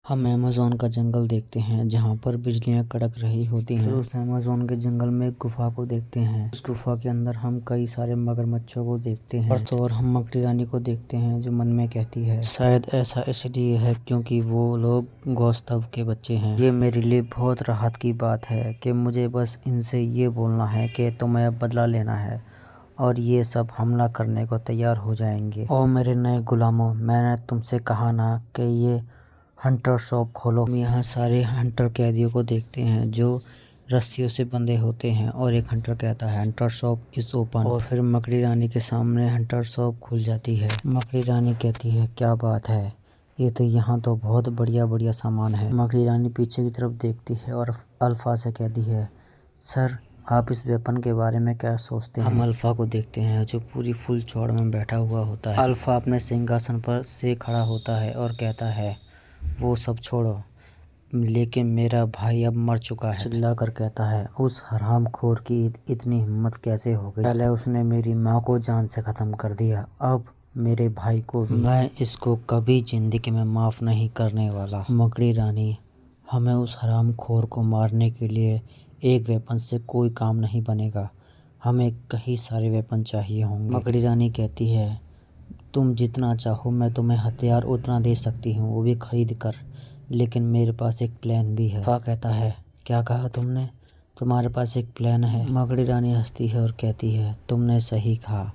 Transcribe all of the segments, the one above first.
हम अमेज़न का जंगल देखते हैं जहाँ पर बिजलियाँ कड़क रही होती हैं। उस अमेज़न के जंगल में एक गुफा को देखते हैं। उस गुफा के अंदर हम कई सारे मगरमच्छों को देखते हैं और हम मकड़ी रानी को देखते हैं जो मन में कहती है शायद ऐसा इसलिए है क्योंकि वो लोग गौस्तव के बच्चे हैं। ये मेरे लिए बहुत राहत की बात है कि मुझे बस इनसे ये बोलना है कि तुम्हें अब बदला लेना है और ये सब हमला करने को तैयार हो जाएंगे। और मेरे नए गुलामों, मैंने तुमसे कहा ना कि ये हंटर शॉप खोलो। हम यहाँ सारे हंटर कैदियों को देखते हैं जो रस्सियों से बंधे होते हैं और एक हंटर कहता है हंटर शॉप इज ओपन और फिर मकड़ी रानी के सामने हंटर शॉप खुल जाती है। मकड़ी रानी कहती है क्या बात है, ये तो यहाँ तो बहुत बढ़िया सामान है। मकड़ी रानी पीछे की तरफ देखती है और अल्फा से कहती है सर आप इस वेपन के बारे में क्या सोचते हैं। हम अल्फा को देखते हैं जो पूरी फुल चौड़ में बैठा हुआ होता है। अल्फा अपने सिंहासन पर से खड़ा होता है और कहता है वो सब छोड़ो, लेकिन मेरा भाई अब मर चुका है। चिल्लाकर कहता है उस हरामखोर की इतनी हिम्मत कैसे हो गई। पहले उसने मेरी माँ को जान से ख़त्म कर दिया, अब मेरे भाई को भी। मैं इसको कभी जिंदगी में माफ़ नहीं करने वाला। मकड़ी रानी, हमें उस हरामखोर को मारने के लिए एक वेपन से कोई काम नहीं बनेगा, हमें कई सारे वेपन चाहिए होंगे। मकड़ी रानी कहती है तुम जितना चाहो मैं तुम्हें हथियार उतना दे सकती हूँ, वो भी खरीद कर, लेकिन मेरे पास एक प्लान भी है। कहता है क्या कहा तुमने, तुम्हारे पास एक प्लान है। मकड़ी रानी हंसती है और कहती है तुमने सही कहा,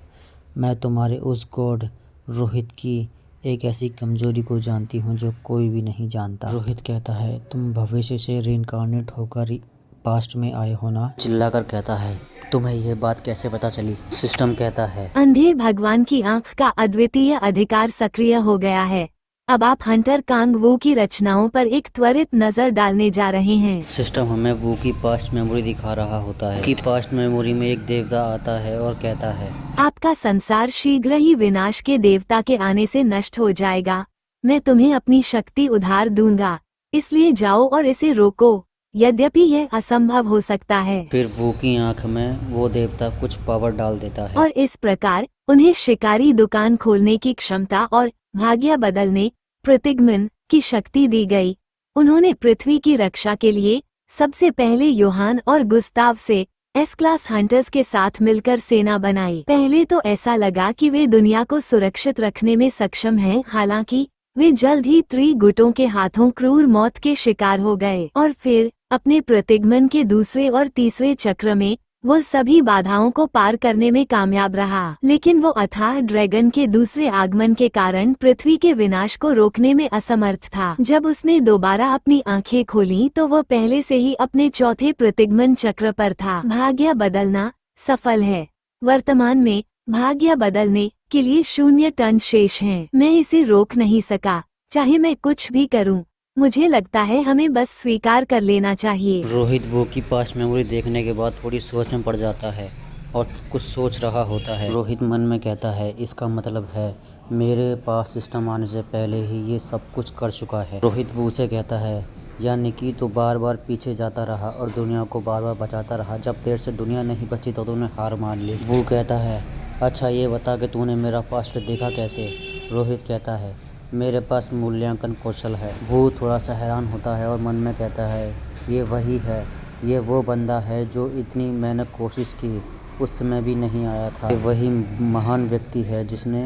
मैं तुम्हारे उस गॉड रोहित की एक ऐसी कमजोरी को जानती हूँ जो कोई भी नहीं जानता। रोहित कहता है तुम भविष्य से रीइंकार्नेट होकर पास्ट में आए हो ना। चिल्लाकर कहता है तुम्हें ये बात कैसे पता चली। सिस्टम कहता है अंधे भगवान की आंख का अद्वितीय अधिकार सक्रिय हो गया है। अब आप हंटर कांग वू की रचनाओं पर एक त्वरित नजर डालने जा रहे हैं। सिस्टम हमें वू की पास्ट मेमोरी दिखा रहा होता है। की पास्ट मेमोरी में एक देवता आता है और कहता है आपका संसार शीघ्र ही विनाश के देवता के आने से नष्ट हो जाएगा। मैं तुम्हें अपनी शक्ति उधार दूंगा, इसलिए जाओ और इसे रोको, यद्यपि यह असंभव हो सकता है। फिर वू की आंख में वो देवता कुछ पावर डाल देता है और इस प्रकार उन्हें शिकारी दुकान खोलने की क्षमता और भाग्य बदलने प्रतिगमन की शक्ति दी गई। उन्होंने पृथ्वी की रक्षा के लिए सबसे पहले योहान और गुस्ताव से एस क्लास हंटर्स के साथ मिलकर सेना बनाई। पहले तो ऐसा लगा कि वे दुनिया को सुरक्षित रखने में सक्षम हैं, हालांकि वे जल्द ही त्रिगुटों के हाथों क्रूर मौत के शिकार हो गए। और फिर अपने प्रतिगमन के दूसरे और तीसरे चक्र में वो सभी बाधाओं को पार करने में कामयाब रहा, लेकिन वो अथाह ड्रैगन के दूसरे आगमन के कारण पृथ्वी के विनाश को रोकने में असमर्थ था। जब उसने दोबारा अपनी आंखें खोली तो वो पहले से ही अपने चौथे प्रतिगमन चक्र पर था। भाग्य बदलना सफल है। वर्तमान में भाग्य बदलने के लिए 0 टन शेष हैं। मैं इसे रोक नहीं सका, चाहे मैं कुछ भी करूं। मुझे लगता है हमें बस स्वीकार कर लेना चाहिए। रोहित वो की पास्ट मेमोरी देखने के बाद थोड़ी सोच में पड़ जाता है और कुछ सोच रहा होता है। रोहित मन में कहता है इसका मतलब है मेरे पास सिस्टम आने से पहले ही ये सब कुछ कर चुका है। रोहित वो से कहता है यानी कि तो बार बार पीछे जाता रहा और दुनिया को बार बार बचाता रहा, जब देर से दुनिया नहीं बची तो तूने हार मान ली। वो कहता है अच्छा ये बता कि तूने मेरा पास्ट देखा कैसे। रोहित कहता है मेरे पास मूल्यांकन कौशल है। वो थोड़ा सा हैरान होता है और मन में कहता है ये वही है, ये वो बंदा है जो इतनी मैंने कोशिश की उस समय भी नहीं आया था। ये वही महान व्यक्ति है जिसने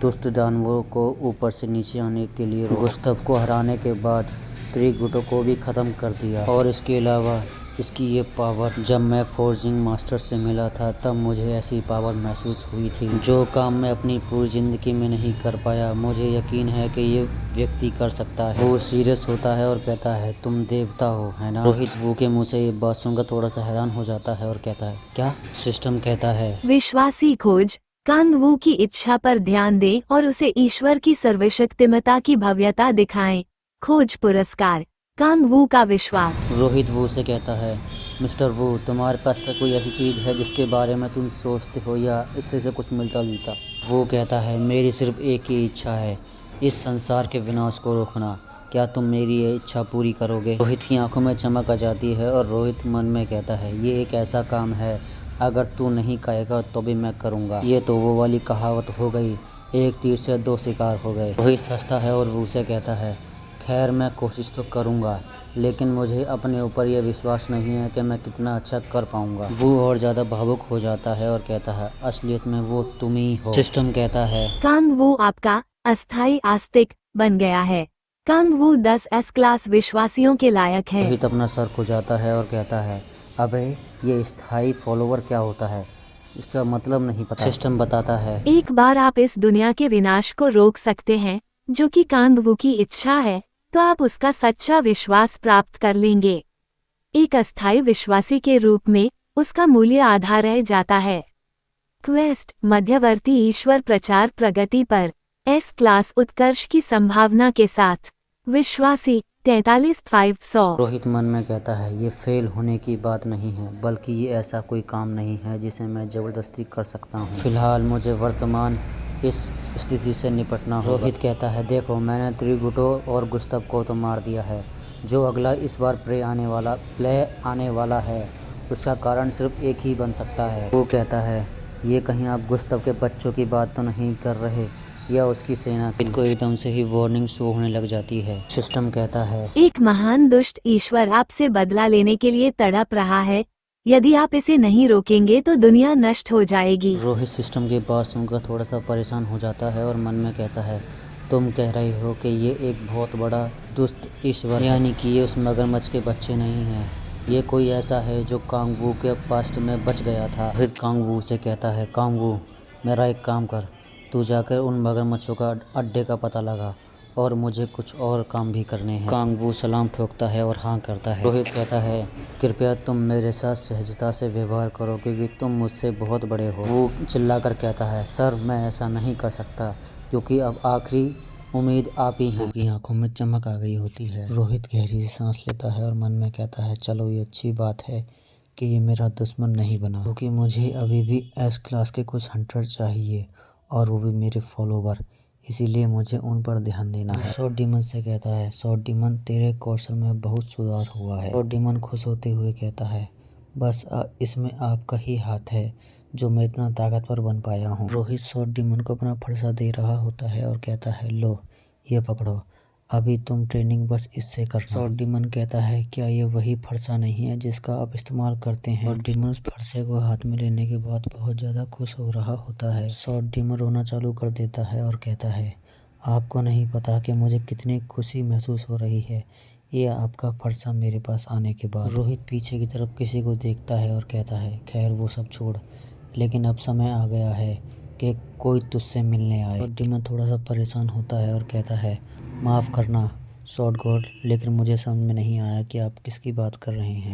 दुष्ट दानवों को ऊपर से नीचे आने के लिए गुस्तव को हराने के बाद त्रिगुटों को भी ख़त्म कर दिया। और इसके अलावा इसकी ये पावर, जब मैं फोर्जिंग मास्टर से मिला था तब मुझे ऐसी पावर महसूस हुई थी जो काम मैं अपनी पूरी ज़िंदगी में नहीं कर पाया। मुझे यकीन है कि ये व्यक्ति कर सकता है। वो सीरियस होता है और कहता है तुम देवता हो है ना। रोहित वो के मुंह से ये बात सुनकर थोड़ा सा हैरान हो जाता है और कहता है क्या। सिस्टम कहता है विश्वासी खोज कांग वू की इच्छा पर ध्यान दें और उसे ईश्वर की सर्वशक्तिमता की भव्यता दिखाएं। खोज पुरस्कार कांग वू का विश्वास। रोहित वो से कहता है मिस्टर वो, तुम्हारे पास का कोई ऐसी चीज़ है जिसके बारे में तुम सोचते हो या इससे से कुछ मिलता जुलता। वो कहता है मेरी सिर्फ एक ही इच्छा है, इस संसार के विनाश को रोकना। क्या तुम मेरी ये इच्छा पूरी करोगे। रोहित की आंखों में चमक आ जाती है और रोहित मन में कहता है ये एक ऐसा काम है अगर तू नहीं कहेगा तो भी मैं करूँगा। ये तो वो वाली कहावत हो गई, एक तीर से 2 शिकार हो गए। रोहित हंसता है और वो उसे कहता है खैर मैं कोशिश तो करूँगा, लेकिन मुझे अपने ऊपर यह विश्वास नहीं है कि मैं कितना अच्छा कर पाऊँगा। वो और ज़्यादा भावुक हो जाता है और कहता है, असलियत में वो तुम ही हो। सिस्टम कहता है, कांग वू आपका अस्थायी आस्तिक बन गया है। कांग वू 10 S क्लास विश्वासियों के लायक है। रोहित अपना सर खुजाता है और कहता है, अबे ये स्थायी फॉलोवर क्या होता है, इसका मतलब नहीं पता। सिस्टम बताता है, एक बार आप इस दुनिया के विनाश को रोक सकते हैं, जो कि कांग वू की इच्छा है, तो आप उसका सच्चा विश्वास प्राप्त कर लेंगे। एक अस्थायी विश्वासी के रूप में उसका मूल्य आधा रह जाता है। क्वेस्ट मध्यवर्ती ईश्वर प्रचार प्रगति पर S क्लास उत्कर्ष की संभावना के साथ विश्वासी 43,500। रोहित मन में कहता है, ये फेल होने की बात नहीं है, बल्कि ये ऐसा कोई काम नहीं है जिसे मैं ज़बरदस्ती कर सकता हूँ। फिलहाल मुझे वर्तमान इस स्थिति से निपटना होगा। रोहित कहता है, देखो मैंने त्रिगुटो और गुस्तव को तो मार दिया है। जो अगला इस बार प्ले आने वाला है, उसका कारण सिर्फ एक ही बन सकता है। वो कहता है, ये कहीं आप गुस्तव के बच्चों की बात तो नहीं कर रहे, या उसकी सेना की। इनको एकदम से ही वार्निंग शो होने लग जाती है। सिस्टम कहता है, एक महान दुष्ट ईश्वर आपसे बदला लेने के लिए तड़प रहा है। यदि आप इसे नहीं रोकेंगे तो दुनिया नष्ट हो जाएगी। रोहित सिस्टम की बात सुनकर थोड़ा सा परेशान हो जाता है और मन में कहता है, तुम कह रही हो कि ये एक बहुत बड़ा दुष्ट ईश्वर, यानी कि ये उस मगरमच्छ के बच्चे नहीं हैं। ये कोई ऐसा है जो कांग वू के पास्ट में बच गया था। रोहित कांग वू से कहता है, कांग वू मेरा एक काम कर, तू जाकर उन मगरमच्छों का अड्डे का पता लगा, और मुझे कुछ और काम भी करने हैं। कांग वू सलाम ठोकता है और हाँ करता है। रोहित कहता है, कृपया तुम मेरे साथ सहजता से व्यवहार करो, क्योंकि तुम मुझसे बहुत बड़े हो। वो चिल्लाकर कहता है, सर मैं ऐसा नहीं कर सकता, क्योंकि अब आखिरी उम्मीद आप ही हैं। की आंखों में चमक आ गई होती है। रोहित गहरी सी सांस लेता है और मन में कहता है, चलो ये अच्छी बात है कि ये मेरा दुश्मन नहीं बना, क्योंकि मुझे अभी भी S क्लास के कुछ हंटर चाहिए, और वो भी मेरे फॉलोवर, इसीलिए मुझे उन पर ध्यान देना है। शॉर्ट डीमन से कहता है, शॉर्ट डीमन तेरे कौशल में बहुत सुधार हुआ है। शॉर्ट डीमन खुश होते हुए कहता है, बस इसमें आपका ही हाथ है जो मैं इतना ताकतवर बन पाया हूँ। रोहित शॉर्ट डीमन को अपना फरसा दे रहा होता है और कहता है, लो ये पकड़ो, अभी तुम ट्रेनिंग बस इससे करना। शॉर्ट डीमन कहता है, क्या ये वही फरसा नहीं है जिसका आप इस्तेमाल करते हैं? शॉर्ट डीमन उस फरसे को हाथ में लेने के बाद बहुत ज़्यादा खुश हो रहा होता है। शॉर्ट डीमन रोना चालू कर देता है और कहता है, आपको नहीं पता कि मुझे कितनी खुशी महसूस हो रही है ये आपका फरसा मेरे पास आने के बाद। रोहित पीछे की तरफ किसी को देखता है और कहता है, खैर वो सब छोड़, लेकिन अब समय आ गया है कि कोई तुझसे मिलने आए। शॉर्ट डीमन थोड़ा सा परेशान होता है और कहता है, माफ़ करना शॉर्ट गॉड, लेकिन मुझे समझ में नहीं आया कि आप किसकी बात कर रहे हैं।